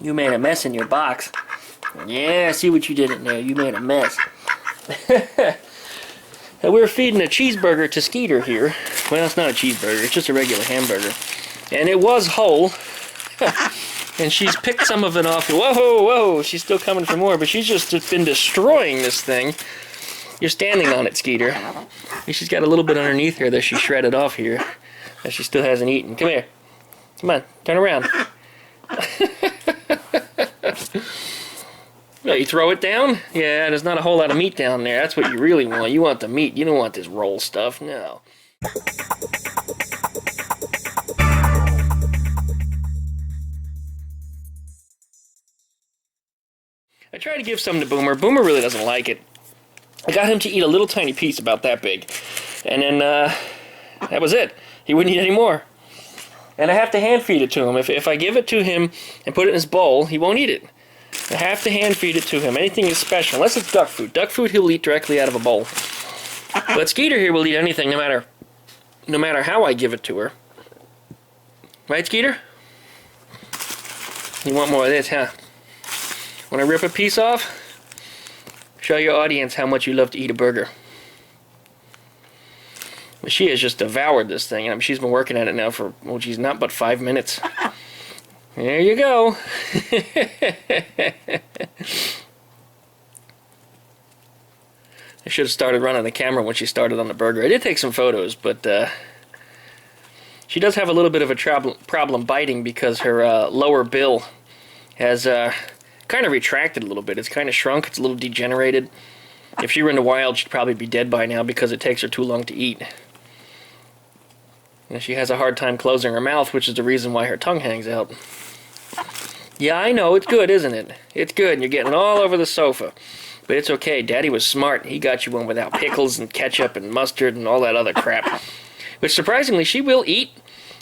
You made a mess in your box. Yeah, I see what you did in there. You made a mess. We're feeding a cheeseburger to Skeeter here. Well, it's not a cheeseburger. It's just a regular hamburger. And it was whole. And she's picked some of it off. Whoa, whoa. She's still coming for more, but she's just been destroying this thing. You're standing on it, Skeeter. She's got a little bit underneath her that she shredded off here that she still hasn't eaten. Come here. Come on. Turn around. No, you throw it down? Yeah, there's not a whole lot of meat down there. That's what you really want. You want the meat. You don't want this roll stuff. No. I tried to give some to Boomer. Boomer really doesn't like it. I got him to eat a little tiny piece about that big. And then, that was it. He wouldn't eat any more. And I have to hand feed it to him. If I give it to him and put it in his bowl, he won't eat it. I have to hand feed it to him. Anything is special, unless it's duck food. Duck food he'll eat directly out of a bowl. But Skeeter here will eat anything, no matter how I give it to her. Right, Skeeter? You want more of this, huh? Want to rip a piece off? Show your audience how much you love to eat a burger. But she has just devoured this thing. I mean, she's been working at it now for, well, geez, not but 5 minutes. There you go. I should have started running the camera when she started on the burger. I did take some photos, but she does have a little bit of a problem biting because her lower bill has kind of retracted a little bit. It's kind of shrunk. It's a little degenerated. If she were in the wild, she'd probably be dead by now because it takes her too long to eat. And she has a hard time closing her mouth, which is the reason why her tongue hangs out. Yeah, I know. It's good, isn't it? It's good, and you're getting it all over the sofa. But it's okay. Daddy was smart. He got you one without pickles and ketchup and mustard and all that other crap. Which, surprisingly, she will eat.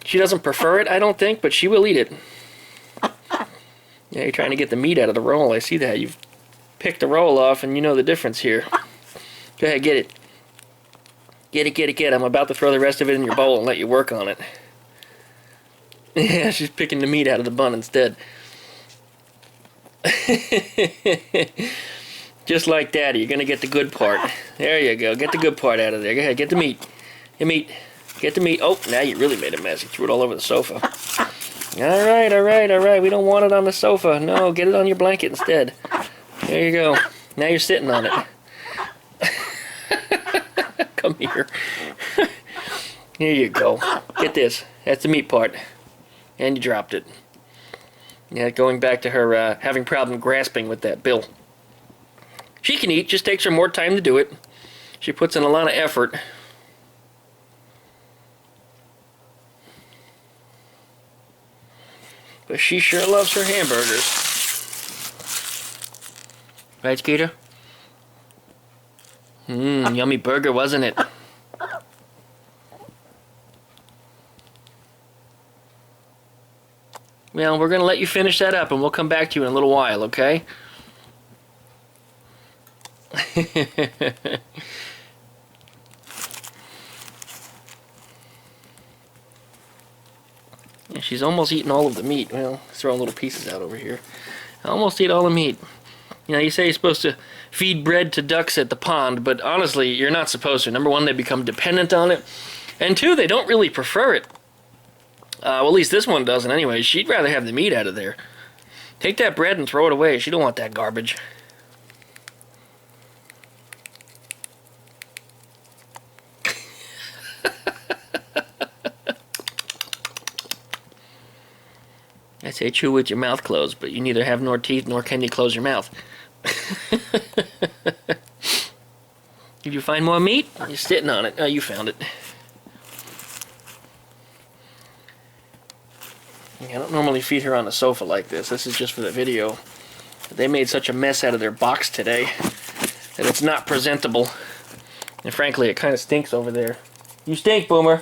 She doesn't prefer it, I don't think, but she will eat it. Yeah, you're trying to get the meat out of the roll. I see that. You've picked the roll off, and you know the difference here. Go ahead, get it. Get it. I'm about to throw the rest of it in your bowl and let you work on it. Yeah, she's picking the meat out of the bun instead. Just like Daddy, you're going to get the good part. There you go. Get the good part out of there. Go ahead, get the meat. Get the meat. Oh, now you really made a mess. You threw it all over the sofa. All right. We don't want it on the sofa. No, get it on your blanket instead. There you go. Now you're sitting on it. Come here. Here you go. Get this. That's the meat part. And you dropped it. Yeah, going back to her having problem grasping with that bill. She can eat, just takes her more time to do it. She puts in a lot of effort. But she sure loves her hamburgers. Right, Skeeter? Yummy burger, wasn't it? Well, we're going to let you finish that up, and we'll come back to you in a little while, okay? Yeah, she's almost eaten all of the meat. Well, throwing little pieces out over here. Almost eat all the meat. You know, you say you're supposed to feed bread to ducks at the pond, but honestly, you're not supposed to. Number one, they become dependent on it. And two, they don't really prefer it. Well, at least this one doesn't anyway. She'd rather have the meat out of there. Take that bread and throw it away. She don't want that garbage. I say chew with your mouth closed, but you neither have nor teeth nor can you close your mouth. Did you find more meat? You're sitting on it. Oh, you found it. I don't normally feed her on a sofa like this. This is just for the video. They made such a mess out of their box today that it's not presentable. And frankly, it kind of stinks over there. You stink, Boomer.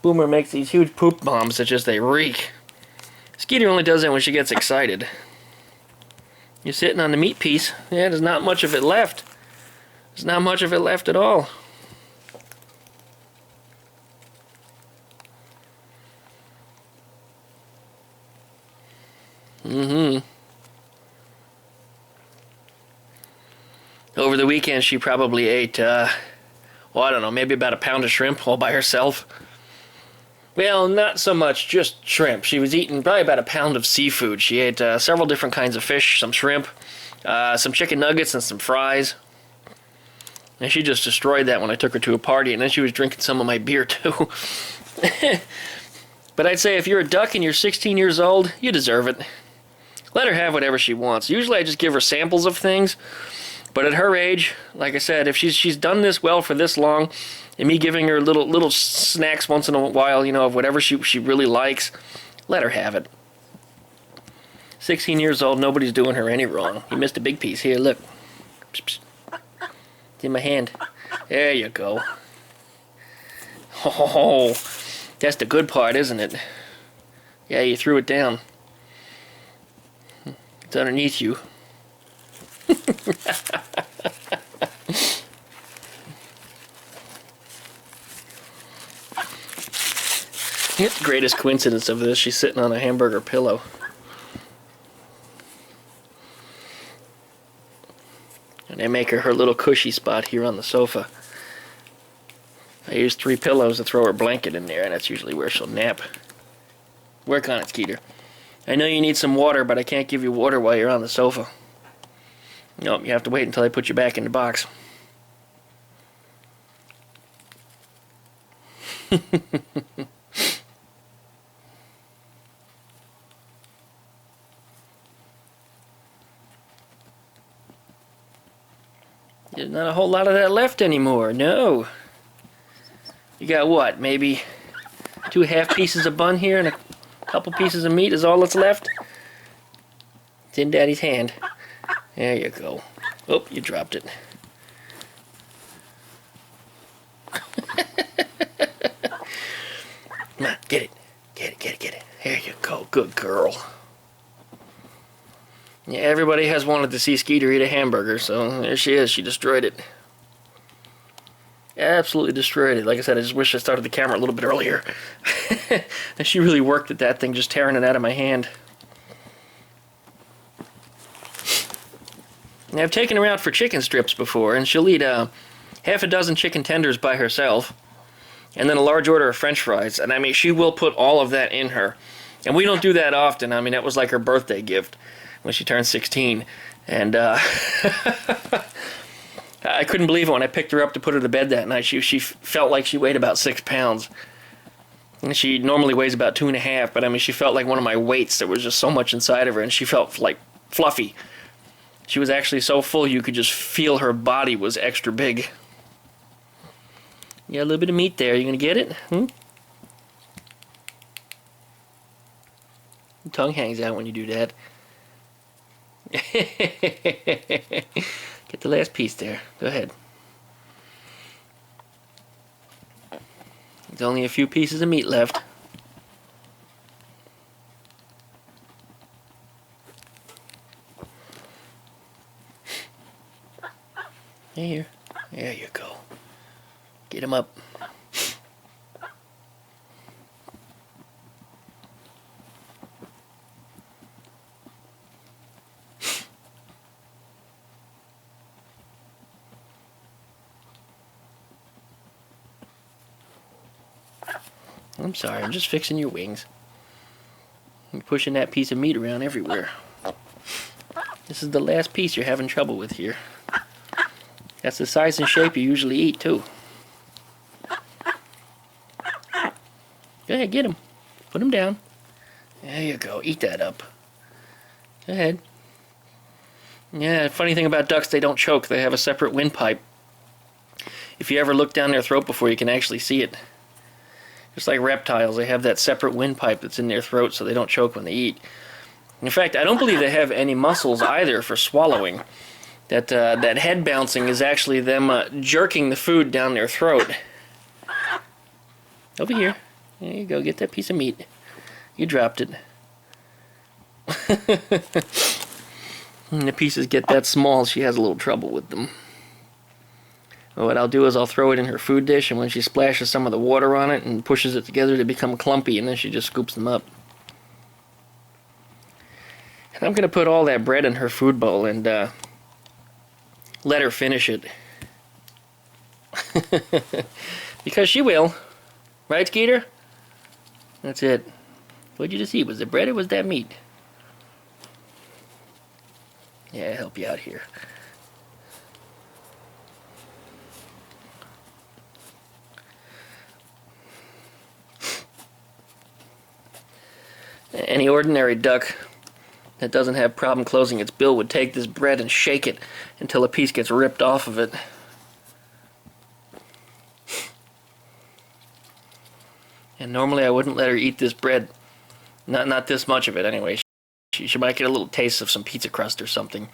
Boomer makes these huge poop bombs that just they reek. Skeeter only does that when she gets excited. You're sitting on the meat piece. Yeah, there's not much of it left. There's not much of it left at all. the weekend, she probably ate, well, I don't know, maybe about a pound of shrimp all by herself. Well, not so much just shrimp. She was eating probably about a pound of seafood. She ate several different kinds of fish, some shrimp, some chicken nuggets, and some fries. And she just destroyed that when I took her to a party, and then she was drinking some of my beer, too. But I'd say if you're a duck and you're 16 years old, you deserve it. Let her have whatever she wants. Usually I just give her samples of things, but at her age, like I said, if she's done this well for this long, and me giving her little snacks once in a while, you know, of whatever she really likes, let her have it. 16 years old, nobody's doing her any wrong. You missed a big piece. Here, look. Psst, psst. It's in my hand. There you go. Oh, that's the good part, isn't it? Yeah, you threw it down. It's underneath you. Here's the greatest coincidence of this. She's sitting on a hamburger pillow. And I make her little cushy spot here on the sofa. I use 3 pillows to throw her blanket in there, and that's usually where she'll nap. Work on it, Skeeter. I know you need some water, but I can't give you water while you're on the sofa. Nope, you have to wait until I put you back in the box. There's not a whole lot of that left anymore, no. You got what, maybe 2 half pieces of bun here and a couple pieces of meat is all that's left? It's in Daddy's hand. There you go. Oh, you dropped it. Come on, get it. Get it, get it, get it. There you go. Good girl. Yeah, everybody has wanted to see Skeeter eat a hamburger, so there she is. She destroyed it. Absolutely destroyed it. Like I said, I just wish I started the camera a little bit earlier. And she really worked at that thing, just tearing it out of my hand. Now, I've taken her out for chicken strips before, and she'll eat half a dozen chicken tenders by herself, and then a large order of French fries. And I mean, she will put all of that in her. And we don't do that often. I mean, that was like her birthday gift when she turned 16. And I couldn't believe it when I picked her up to put her to bed that night. She felt like she weighed about 6 pounds. And she normally weighs about 2.5, but I mean, she felt like one of my weights. There was just so much inside of her, and she felt like fluffy. She was actually so full you could just feel her body was extra big. You got a little bit of meat there. You gonna get it? Hmm? Your tongue hangs out when you do that. Get the last piece there. Go ahead. There's only a few pieces of meat left. Here. There you go. Get him up. I'm sorry, I'm just fixing your wings. You're pushing that piece of meat around everywhere. This is the last piece you're having trouble with here. That's the size and shape you usually eat, too. Go ahead, get him. Put him down. There you go. Eat that up. Go ahead. Yeah, funny thing about ducks, they don't choke. They have a separate windpipe. If you ever look down their throat before, you can actually see it. Just like reptiles, they have that separate windpipe that's in their throat so they don't choke when they eat. In fact, I don't believe they have any muscles either for swallowing. That head bouncing is actually them jerking the food down their throat. Over here. There you go. Get that piece of meat. You dropped it. When the pieces get that small, she has a little trouble with them. Well, what I'll do is I'll throw it in her food dish, and when she splashes some of the water on it and pushes it together, they become clumpy, and then she just scoops them up. And I'm going to put all that bread in her food bowl, and let her finish it. Because she will. Right, Skeeter? That's it. What'd you just eat? Was it bread or was that meat? Yeah, I'll help you out here. Any ordinary duck that doesn't have problem closing its bill would take this bread and shake it until a piece gets ripped off of it. And normally I wouldn't let her eat this bread. Not this much of it anyway. She might get a little taste of some pizza crust or something.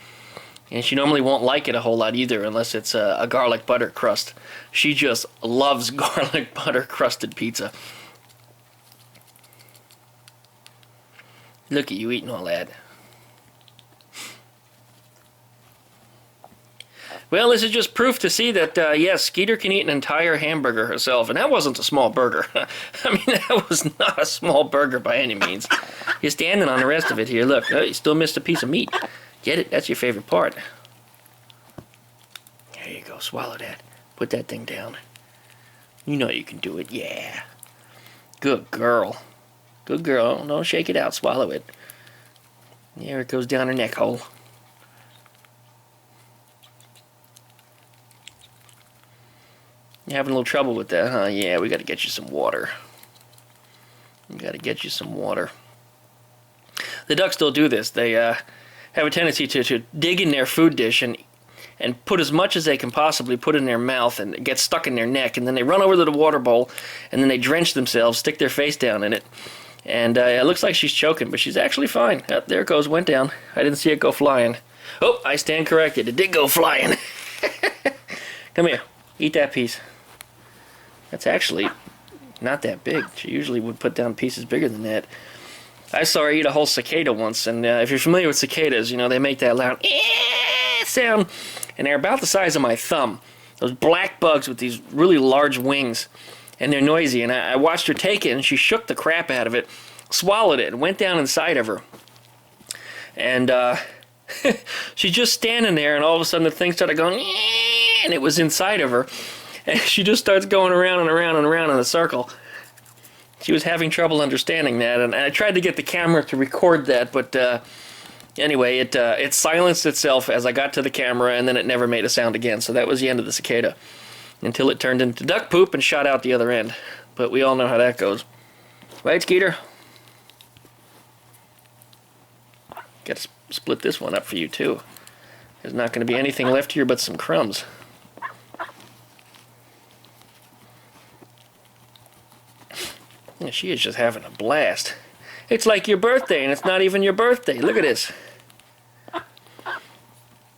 And she normally won't like it a whole lot either unless it's a garlic butter crust. She just loves garlic butter crusted pizza. Look at you eating all that. Well, this is just proof to see that, yes, Skeeter can eat an entire hamburger herself. And that wasn't a small burger. I mean, that was not a small burger by any means. You're standing on the rest of it here. Look, oh, you still missed a piece of meat. Get it? That's your favorite part. There you go. Swallow that. Put that thing down. You know you can do it. Yeah. Good girl. Good girl. Don't shake it out. Swallow it. There it goes down her neck hole. You're having a little trouble with that, huh? Yeah, we got to get you some water. We got to get you some water. The ducks still do this. They have a tendency to dig in their food dish and put as much as they can possibly put in their mouth and get stuck in their neck. And then they run over to the water bowl and then they drench themselves, stick their face down in it. And it looks like she's choking, but she's actually fine. Oh, there it goes, went down. I didn't see it go flying. Oh, I stand corrected. It did go flying. Come here. Eat that piece. That's actually not that big. She usually would put down pieces bigger than that. I saw her eat a whole cicada once, and if you're familiar with cicadas, you know, they make that loud sound, and they're about the size of my thumb. Those black bugs with these really large wings, and they're noisy, and I watched her take it, and she shook the crap out of it, swallowed it, and went down inside of her. And she's just standing there, and all of a sudden the thing started going, and it was inside of her. And she just starts going around and around and around in a circle. She was having trouble understanding that, and I tried to get the camera to record that, but anyway, it silenced itself as I got to the camera, and then it never made a sound again. So that was the end of the cicada, until it turned into duck poop and shot out the other end. But we all know how that goes. Right, Skeeter? Got to split this one up for you, too. There's not going to be anything left here but some crumbs. Yeah, she is just having a blast. It's like your birthday, and it's not even your birthday. Look at this.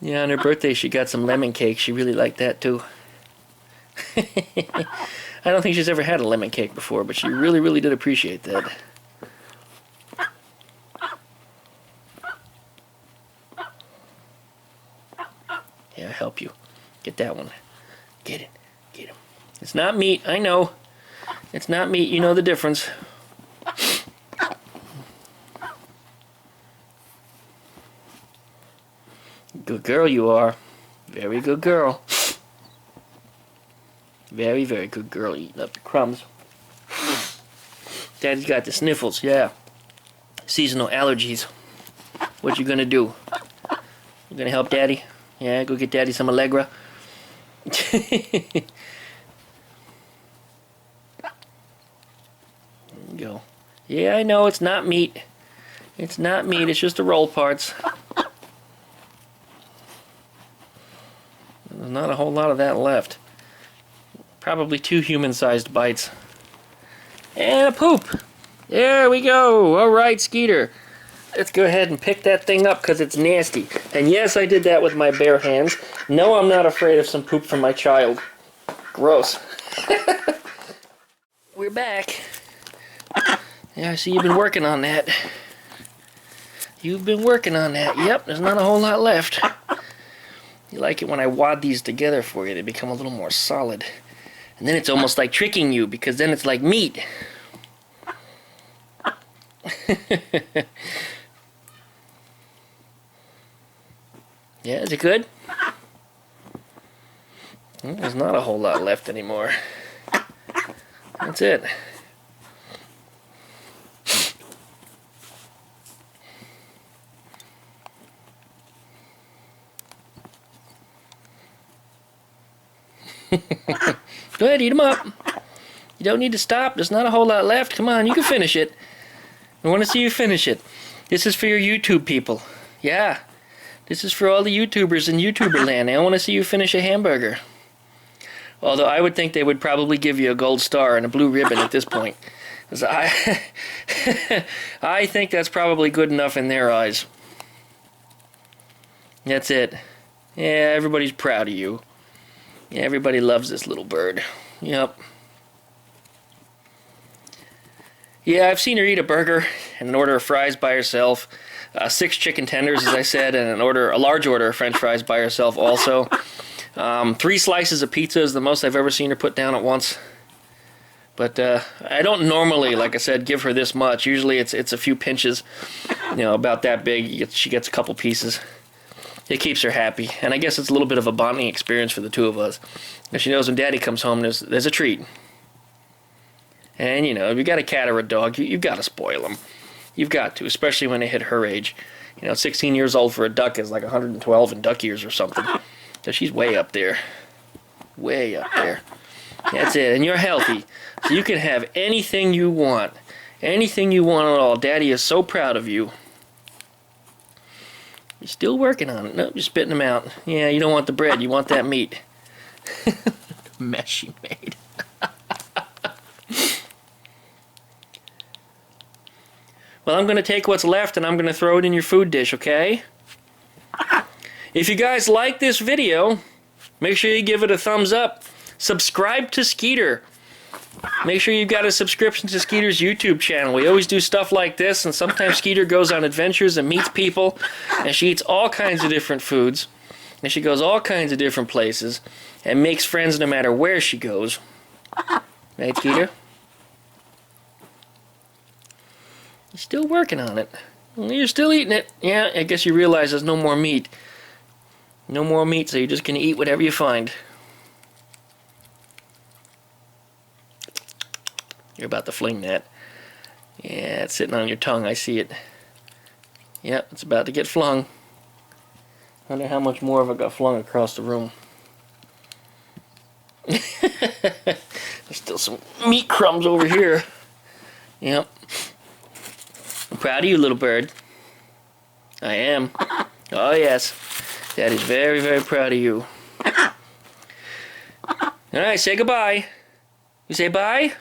Yeah, on her birthday, she got some lemon cake. She really liked that, too. I don't think she's ever had a lemon cake before, but she really, really did appreciate that. Yeah, I'll help you. Get that one. Get it. Get him. It's not meat, I know. It's not meat, you know the difference. Good girl you are. Very good girl. Very, very good girl eating up the crumbs. Daddy's got the sniffles, yeah. Seasonal allergies. What you gonna do? You gonna help Daddy? Yeah, go get Daddy some Allegra. Go. Yeah, I know, it's not meat. It's not meat, it's just the roll parts. There's not a whole lot of that left. Probably 2 human-sized bites. And a poop! There we go! Alright, Skeeter. Let's go ahead and pick that thing up because it's nasty. And yes, I did that with my bare hands. No, I'm not afraid of some poop from my child. Gross. We're back. Yeah, I see you've been working on that. You've been working on that. Yep, there's not a whole lot left. You like it when I wad these together for you. They become a little more solid. And then it's almost like tricking you, because then it's like meat. Yeah, is it good? Well, there's not a whole lot left anymore. That's it. Go ahead, eat them up. You don't need to stop. There's not a whole lot left. Come on, you can finish it. I want to see you finish it. This is for your YouTube people. Yeah. This is for all the YouTubers in YouTuber land. I want to see you finish a hamburger. Although I would think they would probably give you a gold star and a blue ribbon at this point. 'Cause I think that's probably good enough in their eyes. That's it. Yeah, everybody's proud of you. Yeah, everybody loves this little bird. Yep. Yeah, I've seen her eat a burger and an order of fries by herself. 6 chicken tenders, as I said, and a large order of French fries by herself also. 3 slices of pizza is the most I've ever seen her put down at once. But I don't normally, like I said, give her this much. Usually it's a few pinches, about that big. She gets a couple pieces. It keeps her happy, and I guess it's a little bit of a bonding experience for the two of us. And she knows when Daddy comes home, there's a treat. And if you got a cat or a dog, you've got to spoil them. You've got to, especially when they hit her age. 16 years old for a duck is like 112 in duck years or something. So she's way up there. Way up there. That's it, and you're healthy. So you can have anything you want. Anything you want at all. Daddy is so proud of you. You're still working on it. Nope, you're spitting them out. Yeah, you don't want the bread. You want that meat. The mess she made. Well, I'm going to take what's left and I'm going to throw it in your food dish, okay? If you guys like this video, make sure you give it a thumbs up. Subscribe to Skeeter. Make sure you've got a subscription to Skeeter's YouTube channel. We always do stuff like this, and sometimes Skeeter goes on adventures and meets people, and she eats all kinds of different foods, and she goes all kinds of different places, and makes friends no matter where she goes. Right, Skeeter? You're still working on it. You're still eating it. Yeah, I guess you realize there's no more meat. No more meat, so you're just going to eat whatever you find. You're about to fling that. Yeah, it's sitting on your tongue. I see it. Yep, it's about to get flung. I wonder how much more of it got flung across the room. There's still some meat crumbs over here. Yep. I'm proud of you, little bird. I am. Oh, yes. Daddy's very, very proud of you. All right, say goodbye. You say bye?